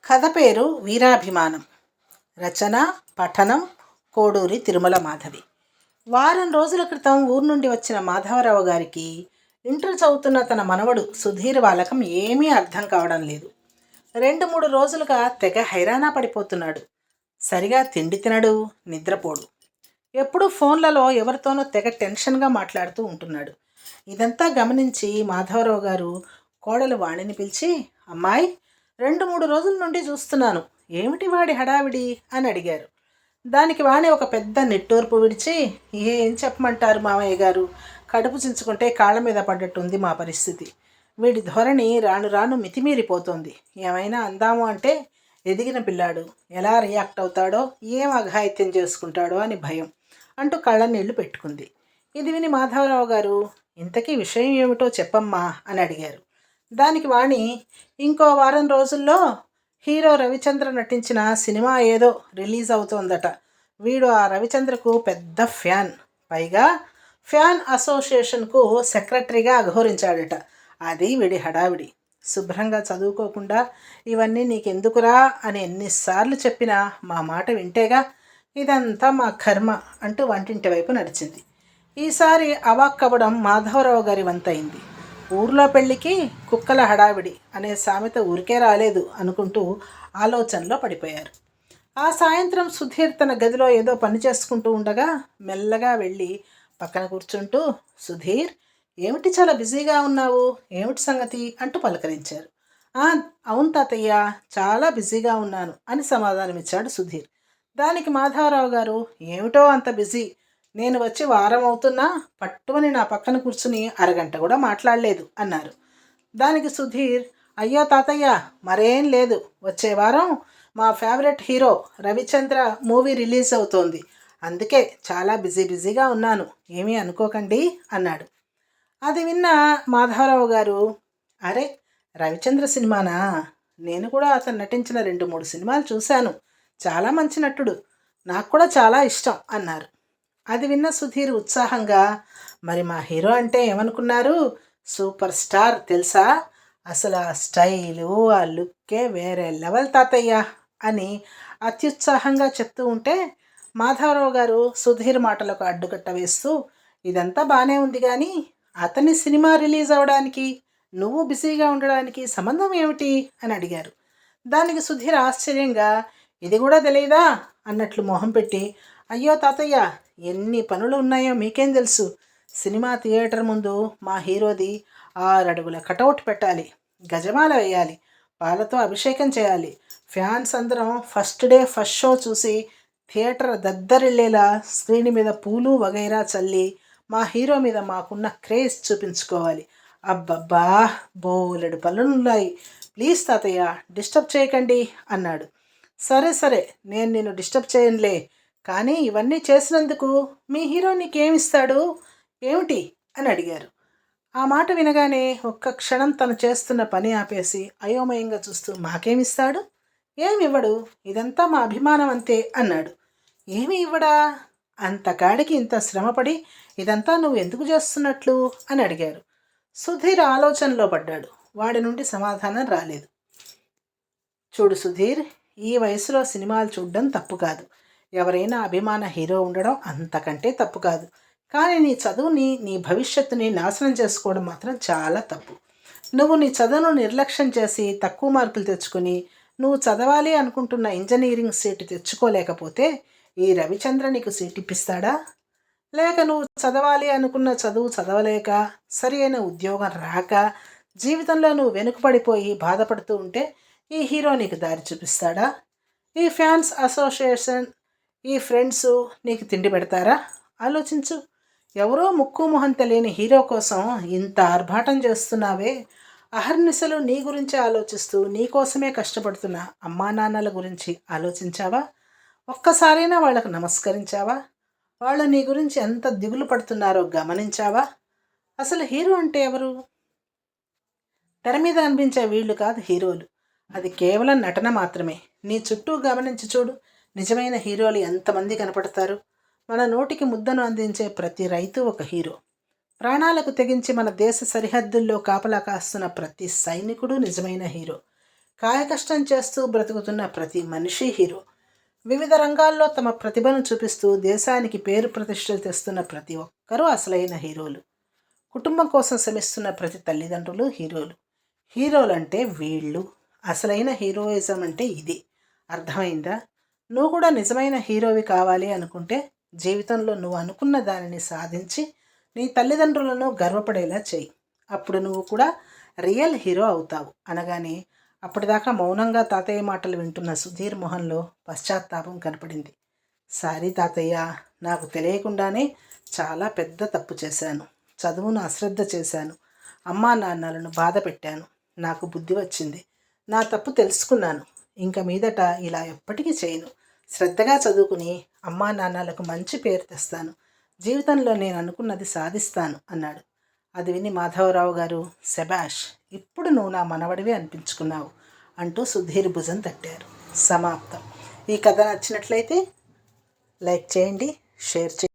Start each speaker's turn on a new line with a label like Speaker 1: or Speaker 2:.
Speaker 1: కథ పేరు వీరాభిమానం. రచన పఠనం కోడూరి తిరుమల మాధవి. వారం రోజుల క్రితం ఊరు నుండి వచ్చిన మాధవరావు గారికి ఇంటర్ చదువుతున్న తన మనవడు సుధీర్ వాలకం ఏమీ అర్థం కావడం లేదు. 2-3 రోజులుగా తెగ హైరానా పడిపోతున్నాడు. సరిగా తిండి తినడు, నిద్రపోడు. ఎప్పుడూ ఫోన్లలో ఎవరితోనో తెగ టెన్షన్గా మాట్లాడుతూ ఉంటున్నాడు. ఇదంతా గమనించి మాధవరావు గారు కోడలు వాణిని పిలిచి, అమ్మాయి, 2-3 రోజుల నుండి చూస్తున్నాను, ఏమిటి వాడి హడావిడి అని అడిగారు. దానికి వాణి ఒక పెద్ద నిట్టూర్పు విడిచి, ఏం చెప్పమంటారు మామయ్య గారు, కడుపు చించుకుంటే కాళ్ళ మీద పడ్డట్టుంది మా పరిస్థితి. వీడి ధోరణి రాను రాను మితిమీరిపోతోంది. ఏమైనా అందాము అంటే ఎదిగిన పిల్లాడు, ఎలా రియాక్ట్ అవుతాడో, ఏం అఘాయిత్యం చేసుకుంటాడో అని భయం అంటూ కళ్ళ నీళ్లు పెట్టుకుంది. ఇది విని మాధవరావు గారు, ఇంతకీ విషయం ఏమిటో చెప్పమ్మా అని అడిగారు. దానికి వాణి, ఇంకో వారం రోజుల్లో హీరో రవిచంద్ర నటించిన సినిమా ఏదో రిలీజ్ అవుతోందట. వీడు ఆ రవిచంద్రకు పెద్ద ఫ్యాన్, పైగా ఫ్యాన్ అసోసియేషన్కు సెక్రటరీగా అఘోరించాడట. అది వీడి హడావిడి. శుభ్రంగా చదువుకోకుండా ఇవన్నీ నీకెందుకురా అని ఎన్నిసార్లు చెప్పినా మా మాట వింటేగా, ఇదంతా మా కర్మ అంటూ వంటింటి వైపు నడిచింది. ఈసారి అవాక్కవ్వడం మాధవరావు గారి వంతయింది. ఊర్లో పెళ్ళికి కుక్కల హడావిడి అనే సామెత ఊరికే రాలేదు అనుకుంటూ ఆలోచనలో పడిపోయారు. ఆ సాయంత్రం సుధీర్ తన గదిలో ఏదో పని చేసుకుంటూ ఉండగా మెల్లగా వెళ్ళి పక్కన కూర్చుంటూ, సుధీర్, ఏమిటి చాలా బిజీగా ఉన్నావు, ఏమిటి సంగతి అంటూ పలకరించారు. అవును తాతయ్య, చాలా బిజీగా ఉన్నాను అని సమాధానమిచ్చాడు సుధీర్. దానికి మాధవరావు గారు, ఏమిటో అంత బిజీ, నేను వచ్చి వారం అవుతున్నా పట్టుమని నా పక్కన కూర్చుని అరగంట కూడా మాట్లాడలేదు అన్నారు. దానికి సుధీర్, అయ్యో తాతయ్య, మరేం లేదు, వచ్చే వారం మా favourite hero Ravichandra movie release అవుతోంది, అందుకే చాలా బిజీగా ఉన్నాను, ఏమీ అనుకోకండి అన్నాడు. అది విన్న మాధవరావు గారు, అరే, రవిచంద్ర సినిమానా, నేను కూడా అతను నటించిన 2-3 సినిమాలు చూశాను, చాలా మంచి నటుడు, నాకు కూడా చాలా ఇష్టం అన్నారు. అది విన్న సుధీర్ ఉత్సాహంగా, మరి మా హీరో అంటే ఏమనుకున్నారు, సూపర్ స్టార్ తెలుసా, అసలు ఆ స్టైలు, ఆ లుక్కే వేరే లెవెల్ తాతయ్య అని అత్యుత్సాహంగా చెప్తూ ఉంటే మాధవరావు గారు సుధీర్ మాటలకు అడ్డుకట్ట వేస్తూ, ఇదంతా బాగానే ఉంది కానీ అతని సినిమా రిలీజ్ అవ్వడానికి నువ్వు బిజీగా ఉండడానికి సంబంధం ఏమిటి అని అడిగారు. దానికి సుధీర్ ఆశ్చర్యంగా, ఇది కూడా తెలియదా అన్నట్లు మొహం పెట్టి, అయ్యో తాతయ్య, ఎన్ని పనులు ఉన్నాయో మీకేం తెలుసు, సినిమా థియేటర్ ముందు మా హీరోది 6 అడుగుల కటౌట్ పెట్టాలి, గజమాల వేయాలి, పాలతో అభిషేకం చేయాలి, ఫ్యాన్స్ అందరం ఫస్ట్ డే ఫస్ట్ షో చూసి థియేటర్ దద్దరిల్లేలా స్క్రీన్ మీద పూలు వగైరా చల్లి మా హీరో మీద మాకున్న క్రేజ్ చూపించుకోవాలి. అబ్బబ్బా, బోలెడు పనులున్నాయి, ప్లీజ్ తాతయ్య డిస్టర్బ్ చేయకండి అన్నాడు. సరే నేను నిన్ను డిస్టర్బ్ చేయనులే, కానీ ఇవన్నీ చేసినందుకు మీ హీరో నీకేమిస్తాడు, ఏమిటి అని అడిగారు. ఆ మాట వినగానే ఒక్క క్షణం తను చేస్తున్న పని ఆపేసి అయోమయంగా చూస్తూ, మాకేమిస్తాడు, ఏమివ్వడు, ఇదంతా మా అభిమానం అంతే అన్నాడు. ఏమి ఇవ్వడా, అంతకాడికి ఇంత శ్రమపడి ఇదంతా నువ్వు ఎందుకు చేస్తున్నట్లు అని అడిగారు. సుధీర్ ఆలోచనలో పడ్డాడు. వాడి నుండి సమాధానం రాలేదు. చూడు సుధీర్, ఈ వయసులో సినిమాలు చూడడం తప్పు కాదు, ఎవరైనా అభిమాన హీరో ఉండడం అంతకంటే తప్పు కాదు, కానీ నీ చదువుని, నీ భవిష్యత్తుని నాశనం చేసుకోవడం మాత్రం చాలా తప్పు. నువ్వు నీ చదువును నిర్లక్ష్యం చేసి తక్కువ మార్కులు తెచ్చుకొని నువ్వు చదవాలి అనుకుంటున్న ఇంజనీరింగ్ సీటు తెచ్చుకోలేకపోతే ఈ రవిచంద్ర నీకు సీట్ ఇప్పిస్తాడా? లేక నువ్వు చదవాలి అనుకున్న చదువు చదవలేక, సరి అయిన ఉద్యోగం రాక, జీవితంలో నువ్వు వెనుకపడిపోయి బాధపడుతూ ఉంటే ఈ హీరో నీకు దారి చూపిస్తాడా? ఈ ఫ్యాన్స్ అసోసియేషన్, ఈ ఫ్రెండ్స్ నీకు తిండి పెడతారా? ఆలోచించు. ఎవరో ముక్కు మొహం తెలియని హీరో కోసం ఇంత ఆర్భాటం చేస్తున్నావే, అహర్నిశలు నీ గురించి ఆలోచిస్తూ నీ కోసమే కష్టపడుతున్న అమ్మా నాన్నల గురించి ఆలోచించావా? ఒక్కసారైనా వాళ్ళకు నమస్కరించావా? వాళ్ళు నీ గురించి ఎంత దిగులు పడుతున్నారో గమనించావా? అసలు హీరో అంటే ఎవరు? తెర మీద అనిపించే వీళ్ళు కాదు హీరోలు, అది కేవలం నటన మాత్రమే. నీ చుట్టూ గమనించి చూడు, నిజమైన హీరోలు ఎంతమంది కనపడతారు? మన నోటికి ముద్దను అందించే ప్రతి రైతు ఒక హీరో. ప్రాణాలకు తెగించి మన దేశ సరిహద్దుల్లో కాపలా కాస్తున్న ప్రతి సైనికుడు నిజమైన హీరో. కాయకష్టం చేస్తూ బ్రతుకుతున్న ప్రతి మనిషి హీరో. వివిధ రంగాల్లో తమ ప్రతిభను చూపిస్తూ దేశానికి పేరు ప్రతిష్టలు తెస్తున్న ప్రతి ఒక్కరూ అసలైన హీరోలు. కుటుంబం కోసం శ్రమిస్తున్న ప్రతి తల్లిదండ్రులు హీరోలు. హీరోలంటే వీళ్ళు. అసలైన హీరోయిజం అంటే ఇది. అర్థమైందా? నువ్వు కూడా నిజమైన హీరోవి కావాలి అనుకుంటే జీవితంలో నువ్వు అనుకున్న దానిని సాధించి నీ తల్లిదండ్రులను గర్వపడేలా చెయ్యి. అప్పుడు నువ్వు కూడా రియల్ హీరో అవుతావు అనగానే అప్పటిదాకా మౌనంగా తాతయ్య మాటలు వింటున్న సుధీర్ మొహంలో పశ్చాత్తాపం కనపడింది. సారీ తాతయ్య, నాకు తెలియకుండానే చాలా పెద్ద తప్పు చేశాను. చదువును అశ్రద్ధ చేశాను. అమ్మా నాన్నలను బాధ పెట్టాను. నాకు బుద్ధి వచ్చింది. నా తప్పు తెలుసుకున్నాను. ఇంక మీదట ఇలా ఎప్పటికీ చేయను. శ్రద్ధగా చదువుకుని అమ్మా నాన్నలకు మంచి పేరు తెస్తాను. జీవితంలో నేను అనుకున్నది సాధిస్తాను అన్నాడు. అది విని మాధవరావు గారు, శభాష్, ఇప్పుడు నువ్వు నా మనవడివి అనిపించుకున్నావు అంటూ సుధీర్ భుజం తట్టారు. సమాప్తం. ఈ కథ నచ్చినట్లయితే లైక్ చేయండి, షేర్ చేయండి.